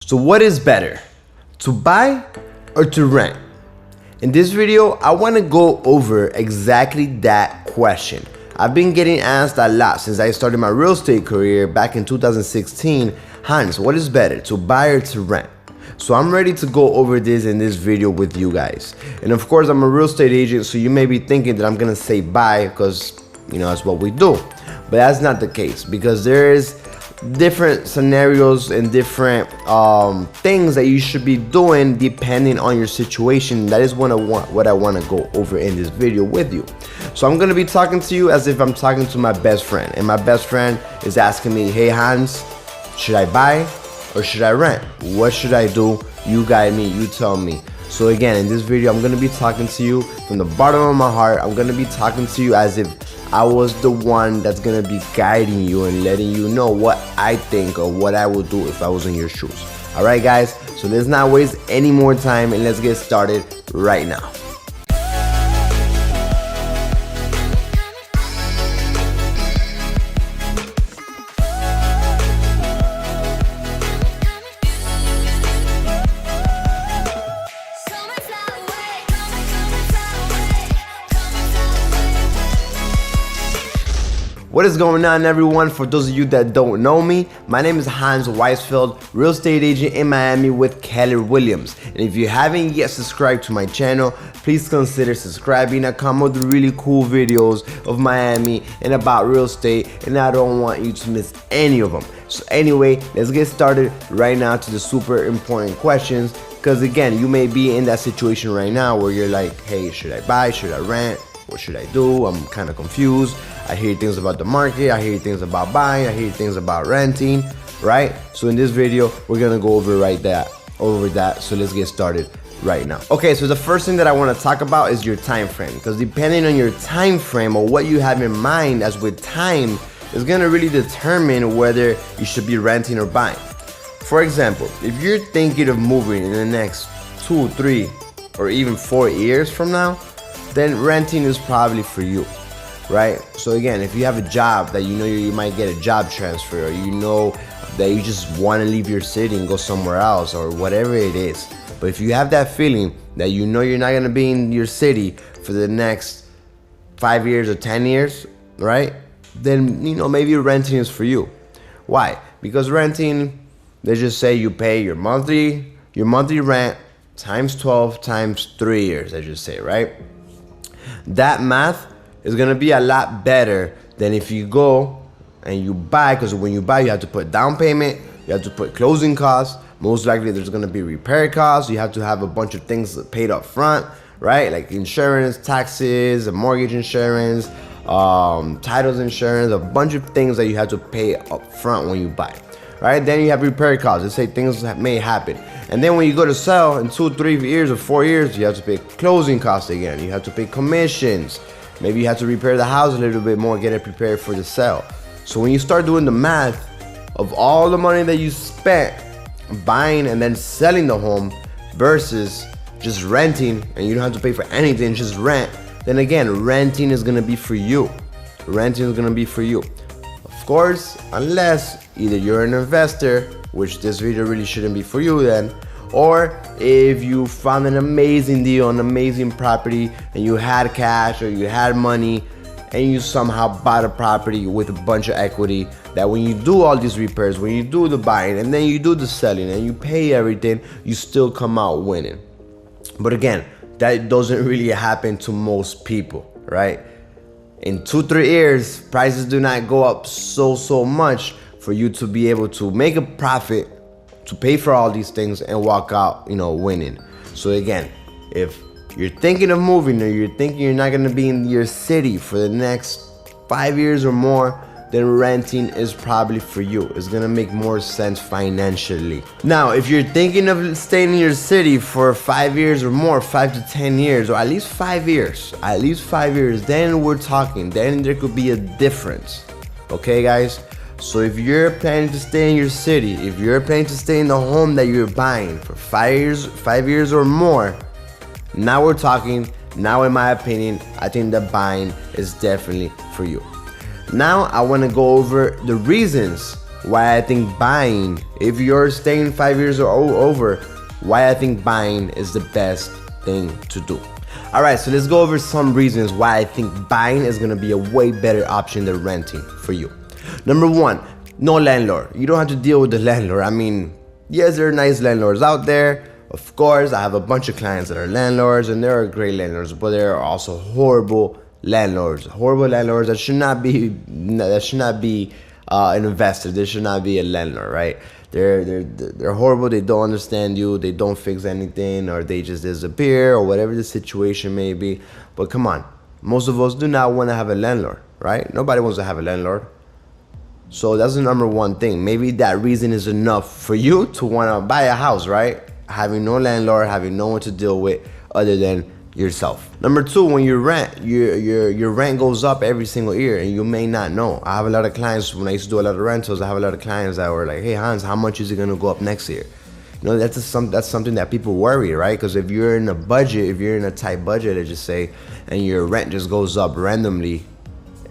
So what is better, to buy or to rent? In this video, I want to go over exactly that question. I've been getting asked a lot since I started my real estate career back in 2016. Hans, what is better, to buy or to rent? So I'm ready to go over this in this video with you guys. And of course, I'm a real estate agent, so you may be thinking that I'm gonna say buy because, that's what we do. But that's not the case, because there is different scenarios and different things that you should be doing depending on your situation. That is what I want to go over in this video with you. So I'm going to be talking to you as if I'm talking to my best friend, and my best friend is asking me, hey Hans, should I buy or should I rent? What should I do? You guide me, you tell me. So again, in this video, I'm going to be talking to you from the bottom of my heart. I'm going to be talking to you as if I was the one that's going to be guiding you and letting you know what I think or what I would do if I was in your shoes. All right, guys, so let's not waste any more time and let's get started right now. What is going on, everyone? For those of you that don't know me, my name is Hans Waisfeld, real estate agent in Miami with Keller Williams. And if you haven't yet subscribed to my channel, please consider subscribing. I come with really cool videos of Miami and about real estate, and I don't want you to miss any of them. So anyway, let's get started right now to the super important questions, because again, you may be in that situation right now where you're like, hey, should I buy? Should I rent? What should I do? I'm kind of confused. I hear things about the market, I hear things about buying, I hear things about renting, right? So in this video, we're gonna go over that. So let's get started right now. Okay, so the first thing that I wanna talk about is your time frame, because depending on your time frame or what you have in mind as with time is gonna really determine whether you should be renting or buying. For example, if you're thinking of moving in the next 2, 3, or even 4 years from now, then renting is probably for you, right? So again, if you have a job that you might get a job transfer, or that you just want to leave your city and go somewhere else, or whatever it is. But if you have that feeling that you're not going to be in your city for the next 5 years or 10 years, right? Then, maybe renting is for you. Why? Because renting, they just say you pay your monthly rent times 12 times 3 years, they just say, right? That math is going to be a lot better than if you go and you buy, because when you buy, you have to put down payment, you have to put closing costs, most likely there's going to be repair costs, you have to have a bunch of things paid up front, right? Like insurance, taxes, mortgage insurance, titles insurance, a bunch of things that you have to pay up front when you buy, right? Then you have repair costs. Let's say things that may happen. And then when you go to sell in 2, 3 years or 4 years, you have to pay closing costs again. You have to pay commissions. Maybe you have to repair the house a little bit more, get it prepared for the sale. So when you start doing the math of all the money that you spent buying and then selling the home versus just renting, and you don't have to pay for anything, just rent, then again, renting is gonna be for you. Renting is gonna be for you. Of course, unless either you're an investor, which this video really shouldn't be for you then, or if you found an amazing deal, an amazing property, and you had cash or you had money, and you somehow bought a property with a bunch of equity, that when you do all these repairs, when you do the buying, and then you do the selling, and you pay everything, you still come out winning. But again, that doesn't really happen to most people, right? In 2, 3 years, prices do not go up so much for you to be able to make a profit, to pay for all these things and walk out, winning. So again, if you're thinking of moving, or you're thinking you're not gonna be in your city for the next 5 years or more, then renting is probably for you. It's gonna make more sense financially. Now, if you're thinking of staying in your city for 5 years or more, 5 to 10 years, or at least 5 years, then we're talking, then there could be a difference. Okay, guys? So if you're planning to stay in your city, if you're planning to stay in the home that you're buying for 5 years or more, now we're talking. Now, in my opinion, I think that buying is definitely for you. Now I want to go over the reasons why I think buying, if you're staying 5 years or over, why I think buying is the best thing to do. All right, so let's go over some reasons why I think buying is gonna be a way better option than renting for you. Number one, no landlord. You don't have to deal with the landlord. I mean, yes, there are nice landlords out there. Of course, I have a bunch of clients that are landlords, and there are great landlords, but there are also horrible landlords that should not be an investor. They should not be a landlord, right? They're horrible. They don't understand you. They don't fix anything, or they just disappear, or whatever the situation may be. But come on, most of us do not want to have a landlord, right? Nobody wants to have a landlord. So that's the number one thing. Maybe that reason is enough for you to want to buy a house, right? Having no landlord, having no one to deal with other than yourself. Number two, when you rent, your rent goes up every single year, and you may not know. I have a lot of clients, when I used to do a lot of rentals, I have a lot of clients that were like, hey Hans, how much is it gonna go up next year? You know, that's something that people worry, right? Because if you're in a budget, if you're in a tight budget, let's just say, and your rent just goes up randomly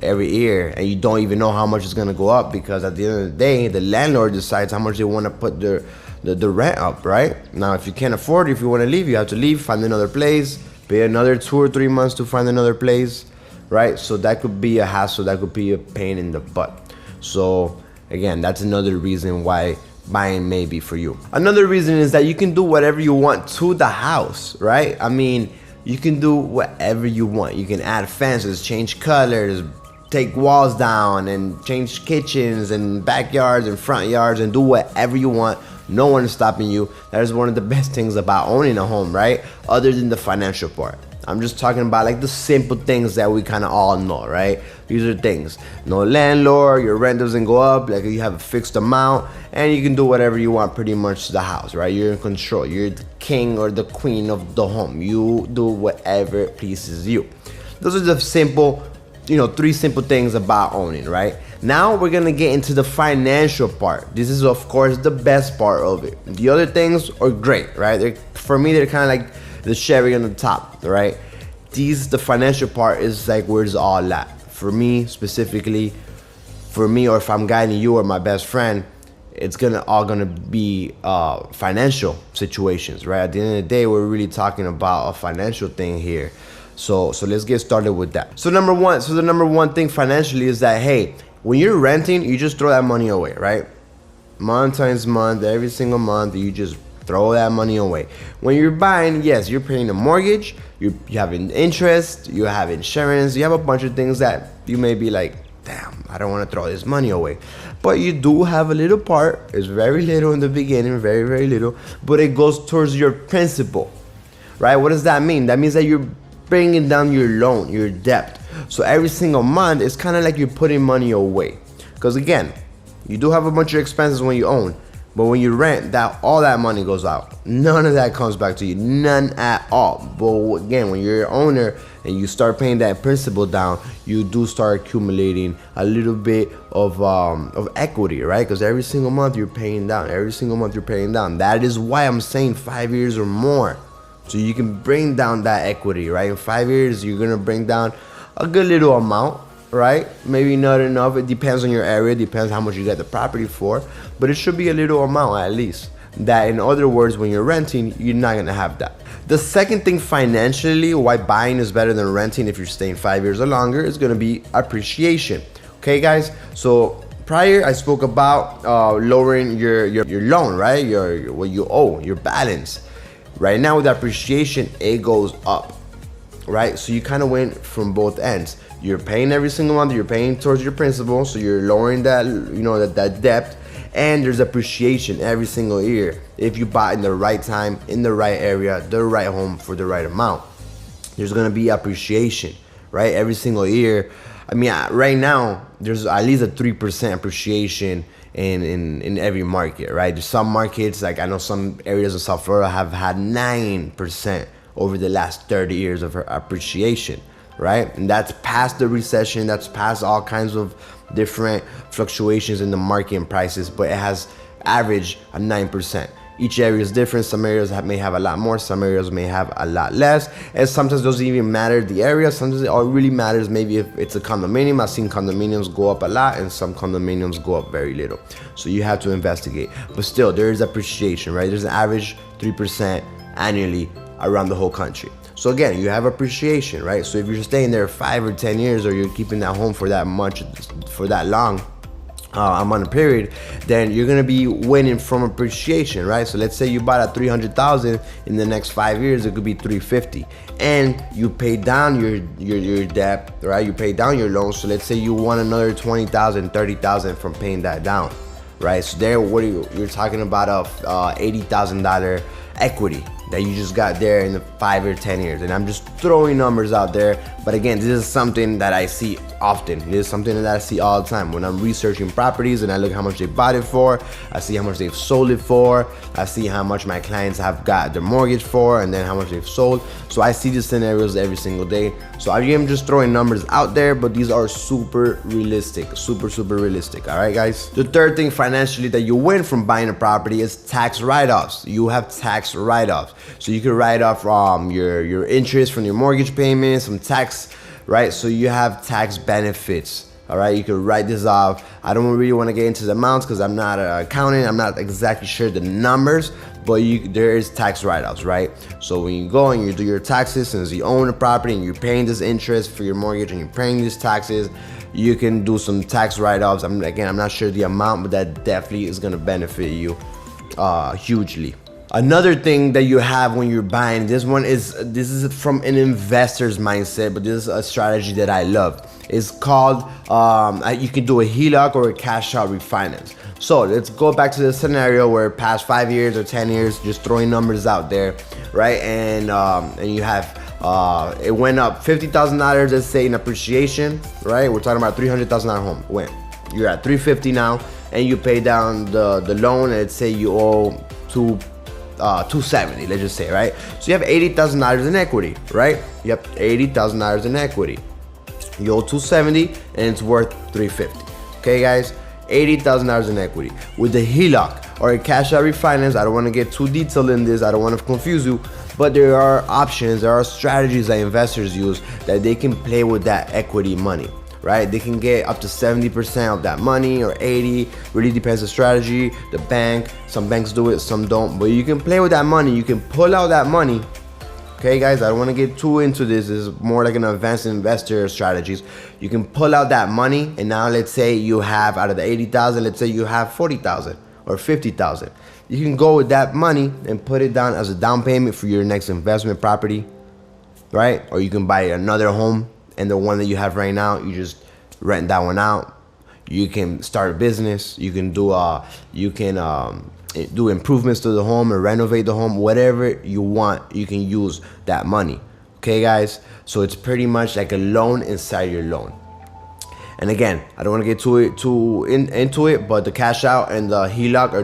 every year, and you don't even know how much it's gonna go up, because at the end of the day, the landlord decides how much they want to put the rent up, right? Now, if you can't afford it, if you want to leave, you have to leave, find another place, pay another 2 or 3 months to find another place, right? So that could be a hassle, that could be a pain in the butt. So again, that's another reason why buying may be for you. Another reason is that you can do whatever you want to the house, right? I mean, you can do whatever you want. You can add fences, change colors, take walls down, and change kitchens and backyards and front yards, and do whatever you want. No one is stopping you. That is one of the best things about owning a home, right? Other than the financial part. I'm just talking about like the simple things that we kind of all know, right? These are things. No landlord, your rent doesn't go up, like you have a fixed amount, and you can do whatever you want pretty much to the house, right? You're in control. You're the king or the queen of the home. You do whatever pleases you. Those are the simple, 3 simple things about owning, right? Now we're gonna get into the financial part. This is, of course, the best part of it. The other things are great, right? For me, they're kind of like the cherry on the top, right? The financial part is like where it's all at. For me, specifically, or if I'm guiding you or my best friend, it's all gonna be financial situations, right? At the end of the day, we're really talking about a financial thing here. So let's get started with that. So the number one thing financially is that, hey, when you're renting, you just throw that money away, right? Month times month, every single month, you just throw that money away. When you're buying, yes, you're paying a mortgage, you have an interest, you have insurance, you have a bunch of things that you may be like, damn, I don't want to throw this money away. But you do have a little part. It's very little in the beginning, very, very little, but it goes towards your principal, right? What does that mean? That means that you're bringing down your loan, your debt. So every single month, it's kind of like you're putting money away. Because again, you do have a bunch of expenses when you own, but when you rent, all that money goes out. None of that comes back to you, none at all. But again, when you're an owner and you start paying that principal down, you do start accumulating a little bit of equity, right? Because every single month you're paying down. That is why I'm saying 5 years or more. So you can bring down that equity, right? In 5 years, you're gonna bring down a good little amount, right? Maybe not enough. It depends on your area. It depends how much you get the property for. But it should be a little amount at least. That, in other words, when you're renting, you're not gonna have that. The second thing financially, why buying is better than renting if you're staying 5 years or longer, is gonna be appreciation. Okay, guys? So prior, I spoke about lowering your loan, right? What you owe, your balance. Right now with appreciation, it goes up, right? So you kind of went from both ends. You're paying every single month, you're paying towards your principal, so you're lowering that, that debt, and there's appreciation every single year if you buy in the right time, in the right area, the right home for the right amount. There's gonna be appreciation, right? Every single year. I mean, right now, there's at least a 3% appreciation in every market, right? There's some markets, like I know some areas of South Florida have had 9% over the last 30 years of appreciation, right? And that's past the recession, that's past all kinds of different fluctuations in the market and prices, but it has averaged a 9%. Each area is different. Some areas may have a lot more, some areas may have a lot less, and sometimes it doesn't even matter the area. Sometimes it all really matters maybe if it's a condominium. I've seen condominiums go up a lot and some condominiums go up very little, so you have to investigate. But still, there is appreciation, right? There's an average 3% annually around the whole country. So again, you have appreciation, right? So if you're staying there 5 or 10 years, or you're keeping that home for that much, for that long amount of period, then you're gonna be winning from appreciation, right? So let's say you bought at 300,000, in the next 5 years it could be 350, and you pay down your debt, right? You pay down your loan. So let's say you want another 20,000, 30,000 from paying that down, right? So there, what are you're talking about a $80,000 equity that you just got there in the 5 or 10 years. And I'm just throwing numbers out there, but again, this is something that I see often. This is something that I see all the time when I'm researching properties, and I look how much they bought it for, I see how much they've sold it for, I see how much my clients have got their mortgage for, and then how much they've sold. So I see these scenarios every single day. So I am just throwing numbers out there, but these are super realistic, super realistic. All right, guys. The third thing financially that you win from buying a property is tax write-offs. You have tax write-offs. So you can write off your interest from your mortgage payments, some tax, right? So you have tax benefits. All right, you can write this off. I don't really want to get into the amounts because I'm not an accountant. I'm not exactly sure the numbers, but there is tax write-offs, right? So when you go and you do your taxes, since you own the property and you're paying this interest for your mortgage and you're paying these taxes, you can do some tax write-offs. I'm not sure the amount, but that definitely is going to benefit you hugely. Another thing that you have when you're buying, this is from an investor's mindset, but this is a strategy that I love. It's called, you can do a Heloc or a cash out refinance. So let's go back to the scenario where past 5 years or 10 years, just throwing numbers out there, right? And you have, it went up $50,000, let's say, in appreciation, right? We're talking about $300,000 home. You're at $350 now, and you pay down the loan, and let's say you owe $270, let's just say, right? So you have $80,000 in equity, right? You have $80,000 in equity. You owe $270 and it's worth $350. Okay, guys, $80,000 in equity. With the Heloc or a cash out refinance, I don't want to get too detailed in this. I don't want to confuse you, but there are options, there are strategies that investors use that they can play with that equity money. Right? They can get up to 70% of that money, or 80, really depends on the strategy, the bank. Some banks do it, some don't, but you can play with that money. You can pull out that money. Okay, guys, I don't want to get too into this. This is more like an advanced investor strategies. You can pull out that money, and now let's say you have, out of the 80,000, let's say you have 40,000 or 50,000. You can go with that money and put it down as a down payment for your next investment property, right? Or you can buy another home, and the one that you have right now, you just rent that one out. You can start a business. You can do do improvements to the home and renovate the home. Whatever you want, you can use that money. Okay, guys. So it's pretty much like a loan inside your loan. And again, I don't want to get into it, but the cash out and the Heloc are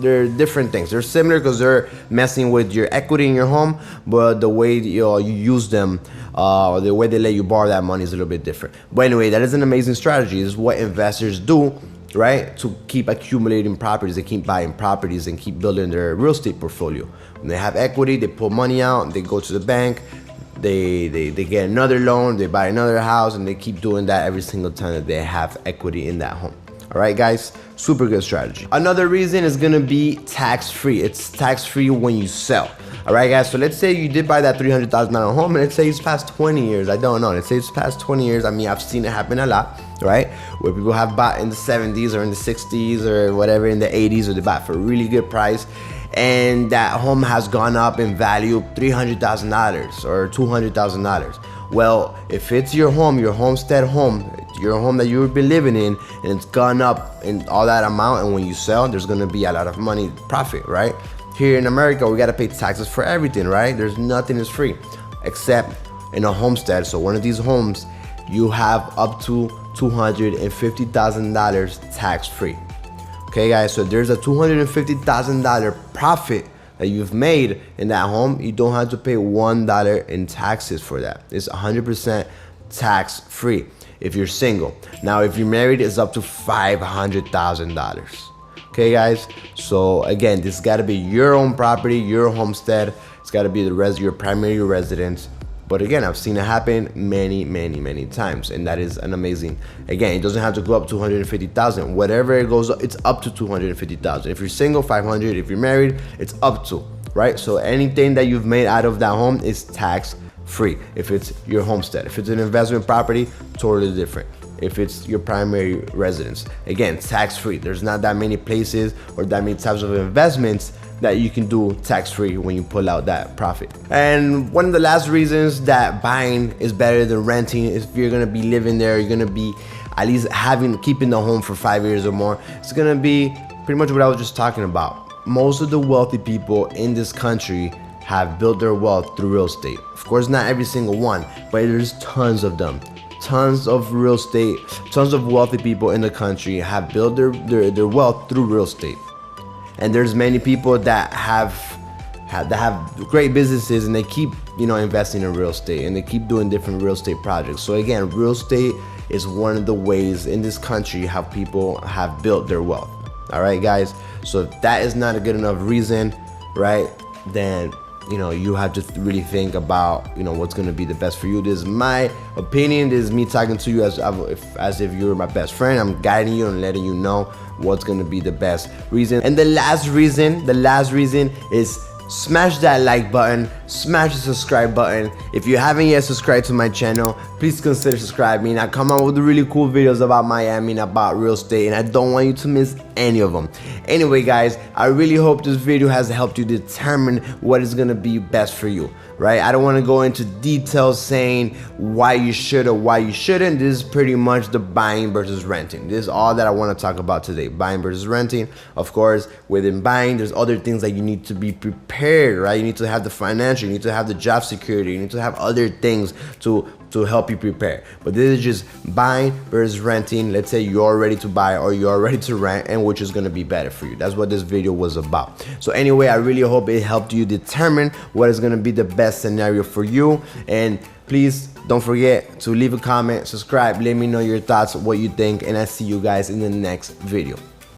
they're different things. They're similar because they're messing with your equity in your home, but the way you use them, the way they let you borrow that money is a little bit different. But anyway, that is an amazing strategy. This is what investors do, right? To keep accumulating properties. They keep buying properties and keep building their real estate portfolio. When they have equity, they pull money out, they go to the bank, they get another loan, they buy another house, and they keep doing that every single time that they have equity in that home. All right, guys, super good strategy. Another reason is gonna be tax-free. It's tax-free when you sell. All right, guys, so let's say you did buy that $300,000 home, and let's say it's past 20 years. I don't know. Let's say it's past 20 years. I mean, I've seen it happen a lot, right? Where people have bought in the 70s or in the 60s or whatever, in the 80s, or they bought for a really good price, and that home has gone up in value $300,000 or $200,000. Well, if it's your home, your homestead home, your home that you've been living in, and it's gone up in all that amount, and when you sell, there's gonna be a lot of money profit, right? Here in America, we gotta pay taxes for everything, right? There's nothing is free, except in a homestead. So one of these homes, you have up to $250,000 tax-free. Okay, guys, so there's a $250,000 profit that you've made in that home. You don't have to pay $1 in taxes for that. It's 100% tax-free if you're single. Now, if you're married, it's up to $500,000. Okay guys, so again, this got to be your own property, your homestead. It's got to be your primary residence. But again, I've seen it happen many times, and that is an amazing. Again, it doesn't have to go up to 250,000. Whatever it goes up, it's up to 250,000. If you're single, 500. If you're married, it's up to, right? So anything that you've made out of that home is tax free. If it's your homestead, if it's an investment property, totally different. If it's your primary residence, again, tax free. There's not that many places or that many types of investments that you can do tax free when you pull out that profit. And one of the last reasons that buying is better than renting is if you're gonna be living there, you're gonna be at least keeping the home for 5 years or more. It's gonna be pretty much what I was just talking about. Most of the wealthy people in this country have built their wealth through real estate. Of course, not every single one, but there's tons of them. Tons of real estate, tons of wealthy people in the country have built their wealth through real estate. And there's many people that have great businesses, and they keep, investing in real estate, and they keep doing different real estate projects. So again, real estate is one of the ways in this country how people have built their wealth. All right, guys. So if that is not a good enough reason, right, then you have to really think about what's going to be the best for you. This is my opinion. This is me talking to you as if you're my best friend. I'm guiding you and letting you know what's going to be the best reason. And the last reason is smash that like button, smash the subscribe button. If you haven't yet subscribed to my channel, please consider subscribing. I come out with really cool videos about Miami and about real estate, and I don't want you to miss any of them. Anyway guys, I really hope this video has helped you determine what is going to be best for you, right? I don't want to go into details saying why you should or why you shouldn't. This is pretty much the buying versus renting. This is all that I want to talk about today, buying versus renting. Of course, within buying, there's other things that you need to be prepared, right? You need to have the financial, you need to have the job security, you need to have other things to help you prepare. But this is just buying versus renting. Let's say you're ready to buy or you're ready to rent, and which is going to be better for you. That's what this video was about. So anyway, I really hope it helped you determine what is going to be the best scenario for you. And please don't forget to leave a comment, subscribe, let me know your thoughts, what you think, and I see you guys in the next video.